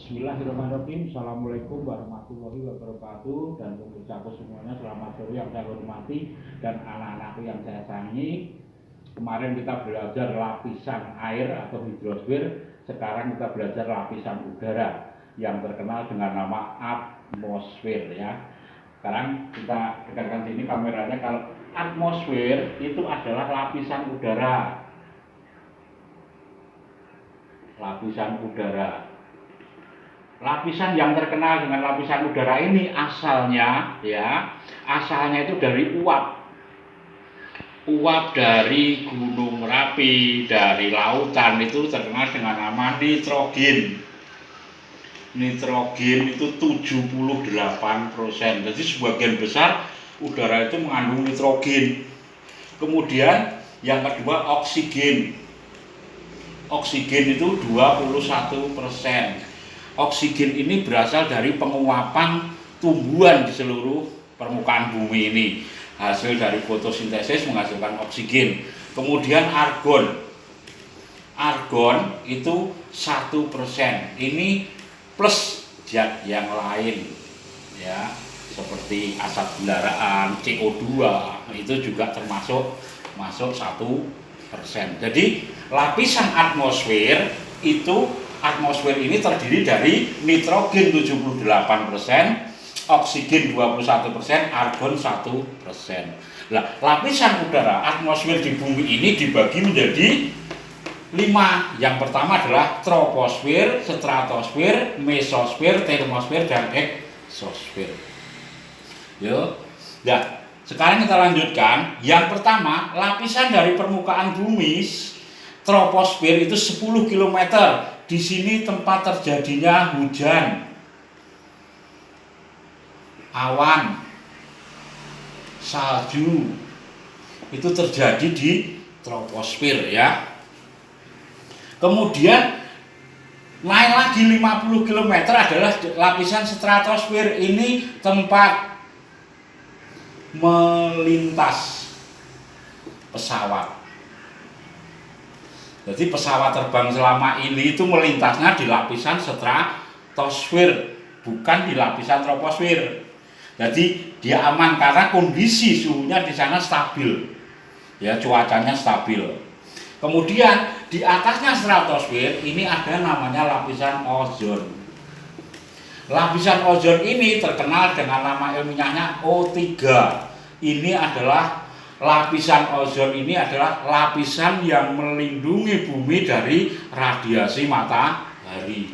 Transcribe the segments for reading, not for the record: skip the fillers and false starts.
Bismillahirrahmanirrahim. Assalamualaikum warahmatullahi wabarakatuh. Dan pemirsaku semuanya, selamat sore yang saya hormati dan anak-anakku yang saya sayangi. Kemarin kita belajar lapisan air atau hidrosfer. Sekarang kita belajar lapisan udara yang terkenal dengan nama atmosfer ya. Sekarang kita dekatkan sini kameranya. Kalau atmosfer itu adalah lapisan udara. Lapisan udara. Lapisan yang terkenal dengan lapisan udara ini asalnya itu dari uap dari Gunung Merapi, dari lautan, itu terkenal dengan nama nitrogen. Nitrogen itu 78%. Jadi sebagian besar udara itu mengandung nitrogen. Kemudian yang kedua oksigen. Oksigen itu 21%. Oksigen ini berasal dari penguapan tumbuhan di seluruh permukaan bumi ini. Hasil dari fotosintesis menghasilkan oksigen. Kemudian argon. Argon itu 1%. Ini plus zat yang lain ya, seperti asap bendaraan, CO2 itu juga termasuk 1%. Jadi lapisan atmosfer itu ini terdiri dari nitrogen 78%, oksigen 21%, argon 1%. Nah, lapisan udara atmosfer di bumi ini dibagi menjadi 5. Yang pertama adalah troposfer, stratosfer, mesosfer, termosfer, dan eksosfer. Yo. Nah, sekarang kita lanjutkan. Yang pertama, lapisan dari permukaan bumi troposfer itu 10 km. Di sini tempat terjadinya hujan, awan, salju, itu terjadi di troposfer ya. Kemudian naik lagi 50 km adalah lapisan stratosfer. Ini tempat melintas pesawat. Jadi pesawat terbang selama ini itu melintasnya di lapisan stratosfer, bukan di lapisan troposfer. Jadi dia aman karena kondisi suhunya di sana stabil, ya, cuacanya stabil. Kemudian di atasnya stratosfer ini ada namanya lapisan ozon. Lapisan ozon ini terkenal dengan nama ilmiahnya O3. Ini adalah lapisan ozon ini adalah lapisan yang melindungi bumi dari radiasi matahari.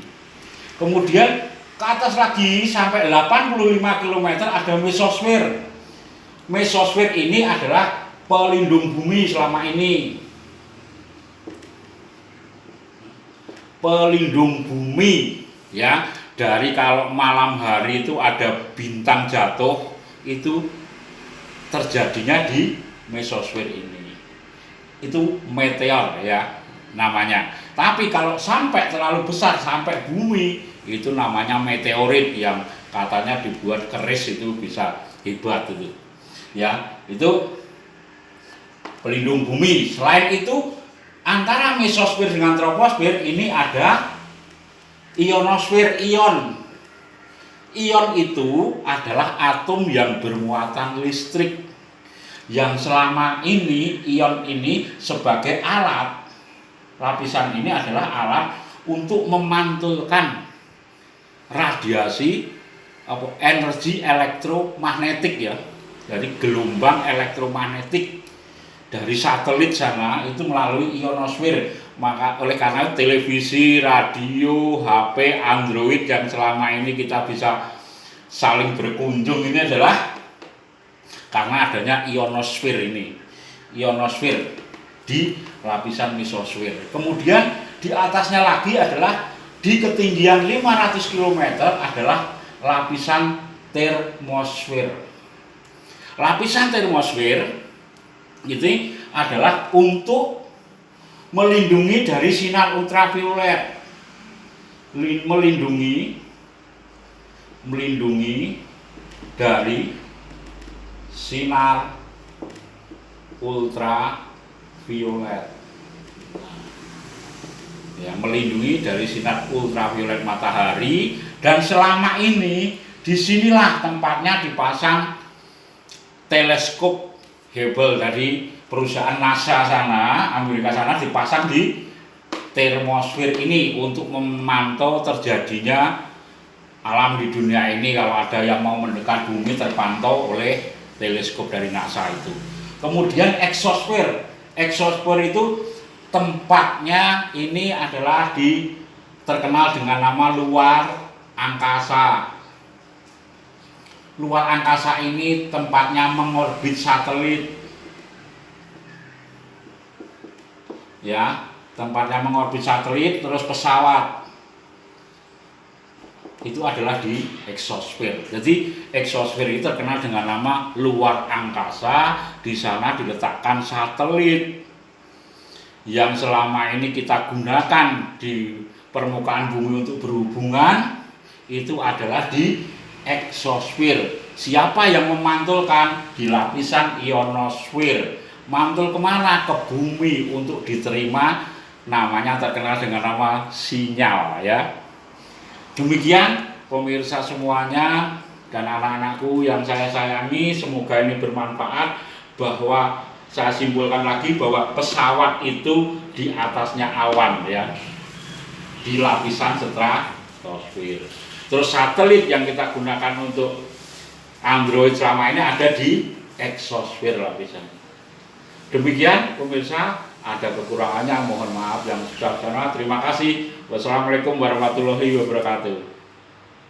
Kemudian ke atas lagi sampai 85 km ada mesosfer. Mesosfer ini adalah pelindung bumi selama ini. Pelindung bumi ya, dari kalau malam hari itu ada bintang jatuh, itu terjadinya di mesosfer ini. Itu meteor ya namanya. Tapi kalau sampai terlalu besar sampai bumi, itu namanya meteorit yang katanya dibuat keris, itu bisa hebat itu. Ya, itu pelindung bumi. Selain itu antara mesosfer dengan troposfer ini ada ionosfer, ion. Ion itu adalah atom yang bermuatan listrik, yang selama ini ion ini sebagai alat, lapisan ini adalah alat untuk memantulkan radiasi energi elektromagnetik ya, dari gelombang elektromagnetik dari satelit sana itu melalui ionosfer. Maka oleh karena televisi, radio, HP, Android yang selama ini kita bisa saling berkunjung ini adalah karena adanya ionosfer ini. Ionosfer di lapisan mesosfer. Kemudian di atasnya lagi adalah di ketinggian 500 km adalah lapisan termosfer. Lapisan termosfer itu adalah untuk melindungi dari sinar ultraviolet. Melindungi dari sinar ultraviolet ya, melindungi dari sinar ultraviolet matahari. Dan selama ini disinilah tempatnya dipasang teleskop Hubble dari perusahaan NASA sana, Amerika sana, dipasang di termosfer ini untuk memantau terjadinya alam di dunia ini. Kalau ada yang mau mendekat bumi terpantau oleh teleskop dari NASA itu. Kemudian exosfer itu tempatnya ini adalah terkenal dengan nama luar angkasa. Luar angkasa ini tempatnya mengorbit satelit, ya, tempatnya mengorbit satelit, terus pesawat. Itu adalah di exosfer. Jadi exosfer itu terkenal dengan nama luar angkasa. Di sana diletakkan satelit yang selama ini kita gunakan di permukaan bumi untuk berhubungan. Itu adalah di exosfer. Siapa yang memantulkan? Di lapisan ionosfer. Mantul kemana? Ke bumi untuk diterima. Namanya terkenal dengan nama sinyal, ya. Demikian pemirsa semuanya dan anak-anakku yang saya sayangi, semoga ini bermanfaat. Bahwa saya simpulkan lagi bahwa pesawat itu di atasnya awan, ya, di lapisan stratosfer. Terus satelit yang kita gunakan untuk Android selama ini ada di exosfer lapisan. Demikian pemirsa, ada kekurangannya mohon maaf yang sebesar-besarnya. Terima kasih. Wassalamualaikum warahmatullahi wabarakatuh.